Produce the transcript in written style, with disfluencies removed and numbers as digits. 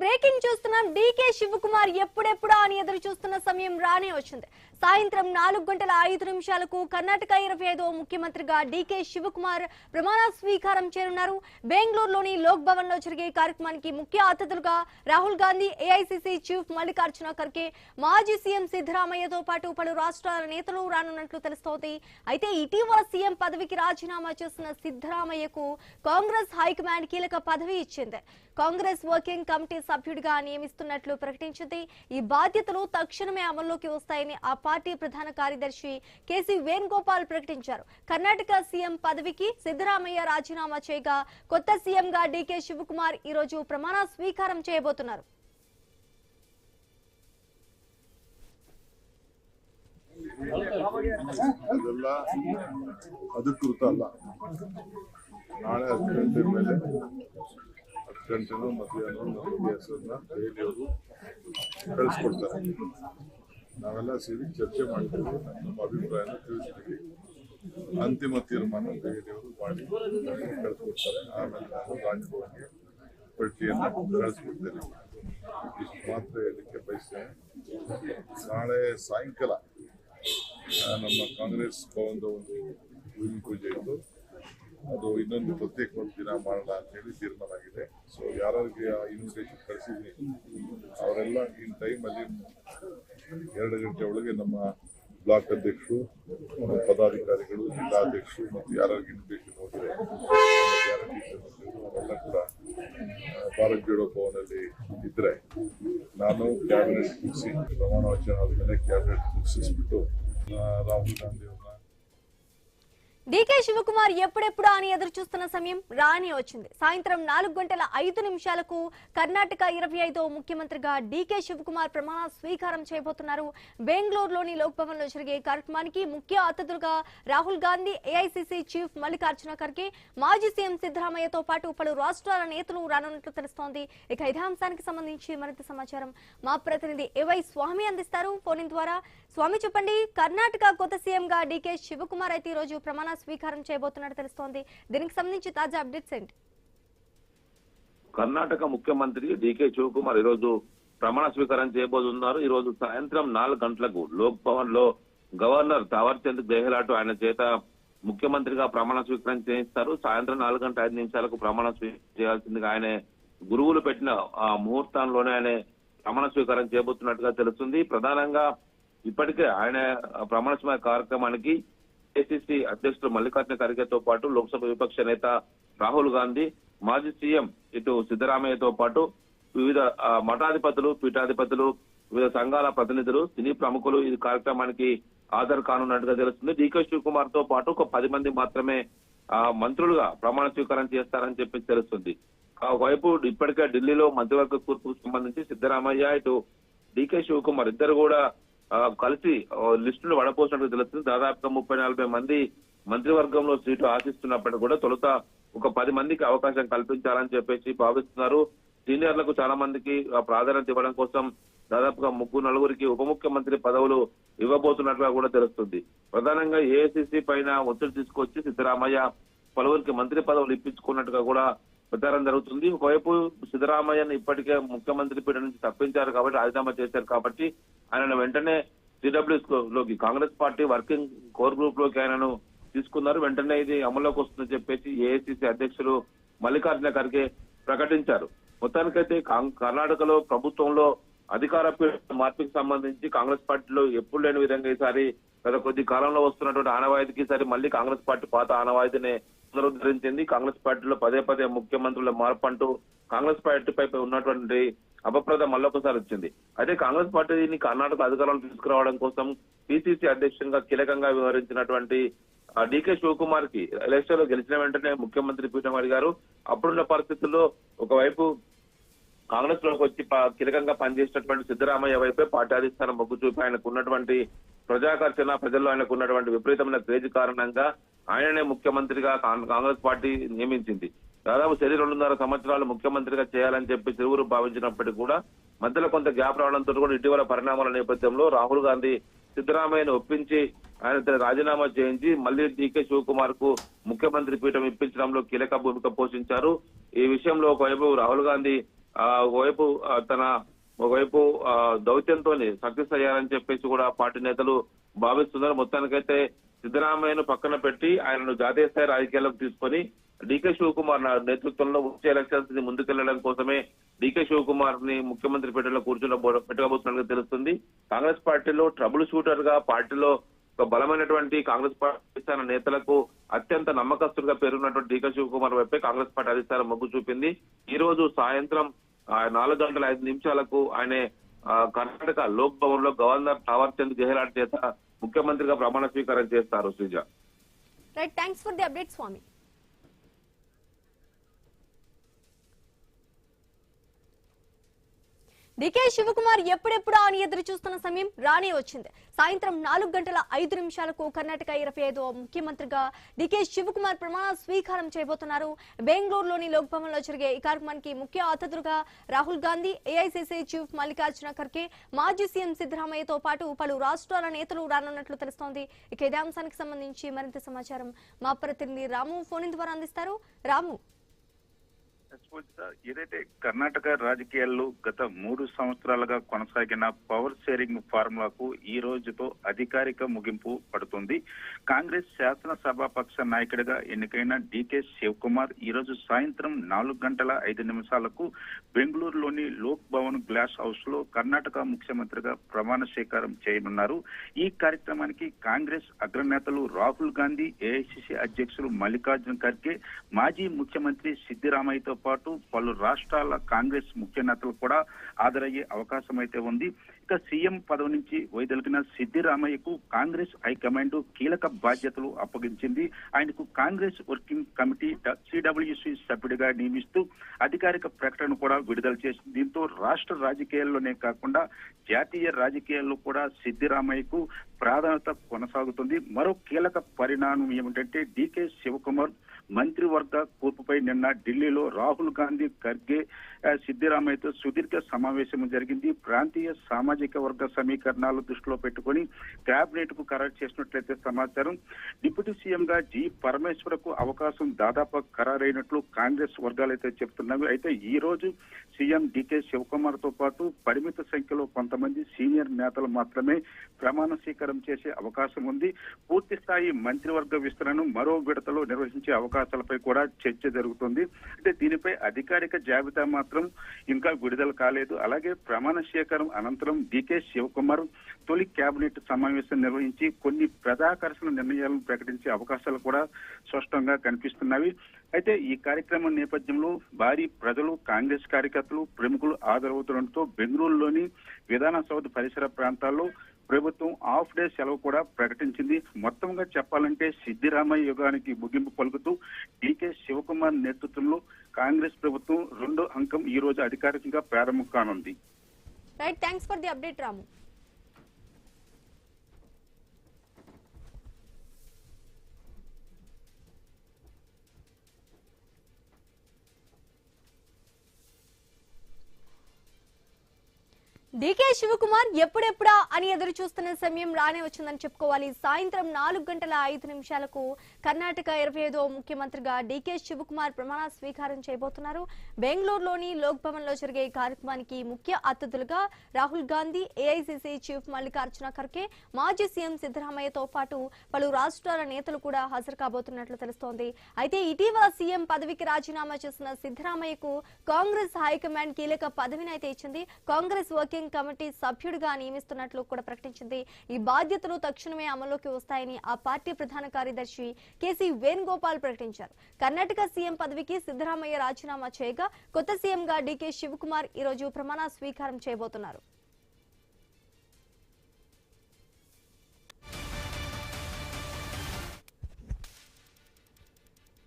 Breaking చూస్తున్నాం. DK Shivakumar ఎప్పుడెప్పుడా అని ఎదురు చూస్తున్న సమయం రానే వచ్చింది. సాయంత్రం 4:05 కర్ణాటక 25వ ముఖ్యమంత్రిగా డీకే శివకుమార్ ప్రమాణ స్వీకారం చేయనున్నారు. బెంగళూరులోని లోక్ భవన్ లో జరిగే కార్యక్రమానికి ముఖ్య అతిథులుగా రాహుల్ గాంధీ, ఏఐసీసీ చీఫ్ మల్లికార్జున ఖర్గే, మాజీ సీఎం సిద్ధరామయ్యతో పాటు పలు రాష్ట్రాల నేతలు రానున్నట్లు తెలుస్తోంది. అయితే ఇటీవల సీఎం పదవికి రాజీనామా చేసిన సిద్ధరామయ్యకు కాంగ్రెస్ హైకమాండ్ కీలక పదవి ఇచ్చింది. కాంగ్రెస్ వర్కింగ్ కమిటీ సభ్యుడిగా నియమిస్తున్నట్లు ప్రకటించింది. ఈ బాధ్యతలు తక్షణమే అమల్లోకి వస్తాయని ఆ పార్టీ ప్రధాన కార్యదర్శి కేసీ వేణుగోపాల్ ప్రకటించారు. కర్ణాటక సీఎం పదవికి సిద్ధరామయ్య రాజీనామా చేయగా కొత్త సీఎంగా డీకే శివకుమార్ ఈ రోజు ప్రమాణ స్వీకారం చేయబోతున్నారు. ಅಧಿಕೃತ ಅಲ್ಲ. ನಾಳೆ 10 ಗಂಟೆ ಮೇಲೆ 10 ಗಂಟೆನೂ ಮಧ್ಯಾಹ್ನ ನಮ್ಮ ಹೆಸರನ್ನ ದೆಹಲಿಯವರು ಕಳಿಸ್ಕೊಡ್ತಾರೆ. ನಾವೆಲ್ಲ ಸೇರಿ ಚರ್ಚೆ ಮಾಡ್ತೀವಿ, ನಮ್ಮ ಅಭಿಪ್ರಾಯನ ತಿಳಿಸ್ತೀವಿ. ಅಂತಿಮ ತೀರ್ಮಾನ ದೆಹಲಿಯವರು ಮಾಡಿ ಕಳಿಸ್ಕೊಡ್ತಾರೆ. ಆಮೇಲೆ ನಾನು ರಾಜಭವನ್ಗೆ ಪಟ್ಟಿಯನ್ನು ಕಳಿಸ್ಕೊಡ್ತೇನೆ. ಇಷ್ಟು ಮಾತ್ರ ಹೇಳಲಿಕ್ಕೆ ಬಯಸ್ತೇನೆ. ನಾಳೆ ಸಾಯಂಕಾಲ ನಮ್ಮ ಕಾಂಗ್ರೆಸ್ ಭವನದ ಒಂದು ಭೂಮಿ ಪೂಜೆ ಇದ್ದು ಅದು ಇನ್ನೊಂದು ಪ್ರತ್ಯೇಕ ದಿನ ಮಾಡೋಣ ಅಂತ ಹೇಳಿ ತೀರ್ಮಾನ ಆಗಿದೆ. ಸೊ ಯಾರಿಗೆ ಆ ಇನ್ವಿಟೇಷನ್ ಕಳಿಸಿದ್ದೀನಿ ಅವರೆಲ್ಲ ಇನ್ ಟೈಮಲ್ಲಿ 2 ಗಂಟೆ ಒಳಗೆ ನಮ್ಮ ಬ್ಲಾಕ್ ಅಧ್ಯಕ್ಷರು, ಪದಾಧಿಕಾರಿಗಳು, ಜಿಲ್ಲಾಧ್ಯಕ್ಷರು ಮತ್ತು ಯಾರಿಗೆ ಇನ್ವಿಟೇಷನ್ ಹೋಗಿದೆ ಅವರೆಲ್ಲ ಕೂಡ ಭಾರತ್ ಜೋಡೋ ಭವನಲ್ಲಿ ಇದ್ರೆ ನಾನು ಕ್ಯಾಬಿನೆಟ್ ಮುಗಿಸಿ ಪ್ರಮಾಣ ವಚನ ಆದಮೇಲೆ ಕ್ಯಾಬಿನೆಟ್ ಮುಗಿಸಿಸ್ಬಿಟ್ಟು ರಾಹುಲ್ ಗಾಂಧಿ ಅವ್ರನ್ನ డీకే శివకుమార్ ఎప్పుడెప్పుడా అని ఎదురు చూస్తున్న సమయం రాని వచ్చింది. సాయంత్రం 4:05 కర్ణాటక 25వ ముఖ్యమంత్రిగా డీకే శివకుమార్ ప్రమాణ స్వీకారం చేయబోతున్నారు. బెంగళూరులోని లోక్ భవన్ లో జరిగే కార్యక్రమానికి ముఖ్య అతిథులుగా రాహుల్ గాంధీ, ఏఐసీసీ చీఫ్ మల్లికార్జున ఖర్గే, మాజీ సీఎం సిద్ధరామయ్యతో పాటు పలు రాష్ట్రాల నేతలు రానున్నట్లు తెలుస్తోంది. ఇక ఇదే అంశానికి సంబంధించి మరింత సమాచారం మా ప్రతినిధి ఏవై స్వామి అందిస్తారు ఫోన్ ద్వారా. స్వామి చెప్పండి, కర్ణాటక కొత్త సీఎం గా డీకే శివకుమార్ అయితే ఈ రోజు ప్రమాణ స్వీకారం చేయబోతున్నట్టు తెలుస్తోంది. దీనికి సంబంధించి తాజా అప్డేట్స్ ఏంటి? కర్ణాటక ముఖ్యమంత్రి డీకే శివకుమార్ ఈ రోజు ప్రమాణ స్వీకారం చేయబోతున్నారు. ఈ రోజు సాయంత్రం 4 గంటలకు లోక్ భవన్ లో గవర్నర్ తావర్ చంద్ గెహ్లాట్ ఆయన చేత ముఖ్యమంత్రిగా ప్రమాణ స్వీకారం చేయిస్తారు. సాయంత్రం 4:05 ప్రమాణ స్వీకారం చేయాల్సిందిగా ఆయన గురువులు పెట్టిన ఆ ముహూర్తంలోనే ఆయన ప్రమాణ స్వీకారం చేయబోతున్నట్టుగా తెలుస్తుంది. ప్రధానంగా ఇప్పటికే ఆయన ప్రమాణ స్వీకార కార్యక్రమానికి ఏఐసీసీ అధ్యక్షుడు మల్లికార్జున ఖర్గేతో పాటు లోక్సభ విపక్ష నేత రాహుల్ గాంధీ, మాజీ సీఎం ఇటు సిద్ధరామయ్యతో పాటు వివిధ మఠాధిపతులు, పీఠాధిపతులు, వివిధ సంఘాల ప్రతినిధులు, సినీ ప్రముఖులు ఈ కార్యక్రమానికి హాజరు కానున్నట్టుగా తెలుస్తుంది. డీకే శివకుమార్ తో పాటు ఒక 10 మంది మాత్రమే మంత్రులుగా ప్రమాణ స్వీకారం చేస్తారని చెప్పి తెలుస్తుంది. ఒకవైపు ఇప్పటికే ఢిల్లీలో మంత్రివర్గ కూర్పుకు సంబంధించి సిద్ధరామయ్య, ఇటు డీకే శివకుమార్ ఇద్దరు కూడా కలిసి లిస్టులు వడపోసినట్టు తెలుస్తుంది. దాదాపుగా 30-40 మంది మంత్రివర్గంలో సీటు ఆశిస్తున్నప్పటికీ కూడా తొలుత ఒక 10 మందికి అవకాశం కల్పించాలని చెప్పేసి భావిస్తున్నారు. సీనియర్లకు చాలా మందికి ప్రాధాన్యత ఇవ్వడం కోసం దాదాపుగా 3-4 ఉప ముఖ్యమంత్రి పదవులు ఇవ్వబోతున్నట్లుగా కూడా తెలుస్తుంది. ప్రధానంగా ఏఐసీసీ పైన ఒత్తిడి తీసుకొచ్చి సిద్ధరామయ్య పలువురికి మంత్రి పదవులు ఇప్పించుకున్నట్టుగా కూడా ప్రచారం జరుగుతుంది. ఒకవైపు సిద్ధరామయ్యను ఇప్పటికే ముఖ్యమంత్రి పీఠ నుంచి తప్పించారు కాబట్టి, రాజీనామా చేశారు కాబట్టి ఆయనను వెంటనే సిడబ్ల్యూఎస్ లోకి, Congress party working core group లోకి ఆయనను తీసుకున్నారు. వెంటనే ఇది అమల్లోకి వస్తుందని చెప్పేసి ఏఐసీసీ అధ్యక్షులు మల్లికార్జున ఖర్గే ప్రకటించారు. మొత్తానికైతే కర్ణాటకలో ప్రభుత్వంలో అధికార మార్పుకి సంబంధించి కాంగ్రెస్ పార్టీలో ఎప్పుడు లేని విధంగా ఈసారి గత కొద్ది కాలంలో వస్తున్నటువంటి ఆనవాయితీకి ఈసారి మళ్ళీ కాంగ్రెస్ పార్టీ పాత ఆనవాయితీనే పునరుద్ధరించింది. కాంగ్రెస్ పార్టీలో పదే మార్పు మార్పు అంటూ కాంగ్రెస్ పార్టీపై ఉన్నటువంటి అపప్రద మళ్ళొకసారి వచ్చింది. అయితే కాంగ్రెస్ పార్టీని కర్ణాటక అధికారంలో తీసుకురావడం కోసం పిసిసి అధ్యక్షునిగా కీలకంగా వ్యవహరించినటువంటి డీకే శివకుమార్ కి ఎలక్షన్ లో గెలిచిన వెంటనే ముఖ్యమంత్రి పీఠం అడిగారు. అప్పుడున్న పరిస్థితుల్లో ఒకవైపు కాంగ్రెస్ లోకి వచ్చి కీలకంగా పనిచేసినటువంటి సిద్ధరామయ్య వైపే పార్టీ అధిష్టానం మొగ్గు చూపి ఆయనకు ఉన్నటువంటి ప్రజాకర్షణ, ప్రజల్లో ఆయనకు ఉన్నటువంటి విపరీతమైన క్రేజ్ కారణంగా ఆయననే ముఖ్యమంత్రిగా కాంగ్రెస్ పార్టీ నియమించింది. దాదాపు 2.5 సంవత్సరాలు ముఖ్యమంత్రిగా చేయాలని చెప్పి చిరువురు భావించినప్పటికీ కూడా మధ్యలో కొంత గ్యాప్ రావడంతో కూడా ఇటీవల పరిణామాల నేపథ్యంలో రాహుల్ గాంధీ సిద్ధరామయ్యను ఒప్పించి ఆయన రాజీనామా చేయించి మళ్లీ డీకే శివకుమార్ కు ముఖ్యమంత్రి పీఠం ఇప్పించడంలో కీలక భూమిక పోషించారు. ఈ విషయంలో ఒకవైపు రాహుల్ గాంధీ ఒకవైపు దౌత్యంతో సక్సెస్ అయ్యారని చెప్పేసి కూడా పార్టీ నేతలు భావిస్తున్నారు. మొత్తానికైతే సిద్ధరామయ్యను పక్కన పెట్టి ఆయనను జాతీయ స్థాయి రాజకీయాలకు తీసుకొని డీకే శివకుమార్ నేతృత్వంలో వచ్చే ఎలక్షన్స్ ని ముందుకెళ్లడం కోసమే డీకే శివకుమార్ ని ముఖ్యమంత్రి పీఠంలో పెట్టబోతున్నట్టుగా తెలుస్తుంది. కాంగ్రెస్ పార్టీలో ట్రబుల్ షూటర్ గా పార్టీలో ఒక బలమైనటువంటి కాంగ్రెస్ పార్టీ అధిష్టాన నేతలకు అత్యంత నమ్మకస్తుడిగా పేరున్నటువంటి డీకే శివకుమార్ వైపే కాంగ్రెస్ పార్టీ అధిష్టానం మొగ్గు చూపింది. ఈ రోజు సాయంత్రం 4:05 ఆయన కర్ణాటక లోక్ భవన్ లో గవర్నర్ తావర్ చంద్ గెహ్లాట్ చేత ముఖ్యమంత్రిగా ప్రమాణ స్వీకారం చేస్తారు. Sreeja, right, thanks for the update Swamy. DK Shivakumar ఎప్పుడెప్పుడా అని ఎదురు చూస్తున్న సమయం రానే వచ్చింది. సాయంత్రం 4:05 కర్ణాటక 25వ ముఖ్యమంత్రిగా డీకే శివకుమార్ ప్రమాణ స్వీకారం చేయబోతున్నారు. బెంగళూరులోని లోక్ భవన్ లో జరిగే ఈ కార్యక్రమానికి ముఖ్య అతిథులుగా రాహుల్ గాంధీ, ఏఐసీసీ చీఫ్ మల్లికార్జున ఖర్గే, మాజీ సీఎం సిద్ధరామయ్యతో పాటు పలు రాష్ట్రాల నేతలు రానున్నట్లు తెలుస్తోంది. ఇక ఇదే అంశానికి సంబంధించి మరింత సమాచారం మా ప్రతినిధి రాము ఫోన్ ద్వారా అందిస్తారు. రాము, ఏదైతే కర్ణాటక రాజకీయాల్లో గత 3 సంవత్సరాలుగా కొనసాగిన పవర్ షేరింగ్ ఫార్ములాకు ఈ రోజుతో అధికారిక ముగింపు పడుతుంది. కాంగ్రెస్ శాసనసభాపక్ష నాయకుడిగా ఎన్నికైన డీకే శివకుమార్ ఈ రోజు సాయంత్రం 4:05 బెంగళూరులోని లోక్ భవన్ గ్లాస్ హౌస్ లో కర్ణాటక ముఖ్యమంత్రిగా ప్రమాణ స్వీకారం చేయనున్నారు. ఈ కార్యక్రమానికి కాంగ్రెస్ అగ్రనేతలు రాహుల్ గాంధీ, ఏఐసీసీ అధ్యక్షులు మల్లికార్జున ఖర్గే, మాజీ ముఖ్యమంత్రి సిద్ధరామయ్యతో పాటు పలు రాష్ట్రాల కాంగ్రెస్ ముఖ్య నేతలు కూడా హాజరయ్యే అవకాశం అయితే ఉంది. ఇక సీఎం పదవి నుంచి వైదొలిగిన సిద్ధరామయ్యకు కాంగ్రెస్ హైకమాండ్ కీలక బాధ్యతలు అప్పగించింది. ఆయనకు కాంగ్రెస్ వర్కింగ్ కమిటీ సిడబ్ల్యూసీ సభ్యుడిగా నియమిస్తూ అధికారిక ప్రకటన కూడా విడుదల చేసింది. దీంతో రాష్ట్ర రాజకీయాల్లోనే కాకుండా జాతీయ రాజకీయాల్లో కూడా సిద్ధరామయ్యకు ప్రాధాన్యత కొనసాగుతుంది. మరో కీలక పరిణామం ఏమిటంటే డీకే శివకుమార్ మంత్రివర్గ కూర్పుపై నిన్న ఢిల్లీలో రాహుల్ గాంధీ, ఖర్గే, సిద్ధరామయ్యతో సుదీర్ఘ సమావేశం జరిగింది. ప్రాంతీయ సామాజిక వర్గ సమీకరణాలు దృష్టిలో పెట్టుకుని కేబినెట్ కు ఖరారు చేసినట్లయితే సమాచారం. డిప్యూటీ సీఎం గా జి పరమేశ్వరకు అవకాశం దాదాపు ఖరారైనట్లు కాంగ్రెస్ వర్గాలు అయితే చెబుతున్నవి. అయితే ఈ రోజు సీఎం డీకే శివకుమార్ తో పాటు పరిమిత సంఖ్యలో కొంతమంది సీనియర్ నేతలు మాత్రమే ప్రమాణ స్వీకారం చేసే అవకాశం ఉంది. పూర్తి స్థాయి మంత్రివర్గ విస్తరణను మరో విడతలో నిర్వహించే అవకాశాలపై కూడా చర్చ జరుగుతుంది. అంటే దీనిపై అధికారిక జాబితా మాత్రం ఇంకా విడుదల కాలేదు. అలాగే ప్రమాణ స్వీకారం అనంతరం డీకే శివకుమార్ తొలి కేబినెట్ సమావేశం నిర్వహించి కొన్ని ప్రజాకర్షణ నిర్ణయాలను ప్రకటించే అవకాశాలు కూడా స్పష్టంగా కనిపిస్తున్నవి. అయితే ఈ కార్యక్రమం నేపథ్యంలో భారీ ప్రజలు, కాంగ్రెస్ కార్యకర్తలు, ప్రముఖులు హాజరవుతుండటంతో బెంగళూరులోని విధాన సౌధ పరిసర ప్రాంతాల్లో ప్రభుత్వం హాఫ్ డే సెలవు కూడా ప్రకటించింది. మొత్తంగా చెప్పాలంటే సిద్ధరామయ్య యుగానికి ముగింపు పలుకుతూ డీకే శివకుమార్ నేతృత్వంలో కాంగ్రెస్ ప్రభుత్వం 2వ అంకం ఈ రోజు అధికారికంగా ప్రారంభం కానుంది. Right, thanks for the update Ramu. DK Shivakumar ఎప్పుడెప్పుడా అని ఎదురు చూస్తున్న సమయం రానే వచ్చిందని చెప్పుకోవాలి. సాయంత్రం 4:05 కర్ణాటక 25వ ముఖ్యమంత్రిగా డీకే శివకుమార్ ప్రమాణ స్వీకారం చేయబోతున్నారు. బెంగళూరులోని లోక్ భవన్ లో జరిగే ఈ కార్యక్రమానికి ముఖ్య అతిథులుగా రాహుల్ గాంధీ, ఏఐసీసీ చీఫ్ మల్లికార్జున ఖర్గే, మాజీ సీఎం సిద్ధరామయ్యతో పాటు పలు రాష్ట్రాల నేతలు కూడా హాజరు కాబోతున్నట్లు తెలుస్తోంది. అయితే ఇటీవల సీఎం పదవికి రాజీనామా చేసిన సిద్ధరామయ్యకు కాంగ్రెస్ హైకమాండ్ కీలక పదవిని అయితే ఇచ్చింది. కాంగ్రెస్ వర్కింగ్ కమిటీ సభ్యుడిగా నియమిస్తున్నట్లు కూడా ప్రకటించింది. ఈ బాధ్యతలు తక్షణమే అమల్లోకి వస్తాయని ఆ పార్టీ ప్రధాన కార్యదర్శి కేసీ వేణుగోపాల్ ప్రకటించారు. కర్ణాటక సీఎం పదవికి సిద్ధరామయ్య రాజీనామా చేయగా కొత్త సీఎంగా డీకే శివకుమార్ ఈ రోజు ప్రమాణ స్వీకారం చేయబోతున్నారు.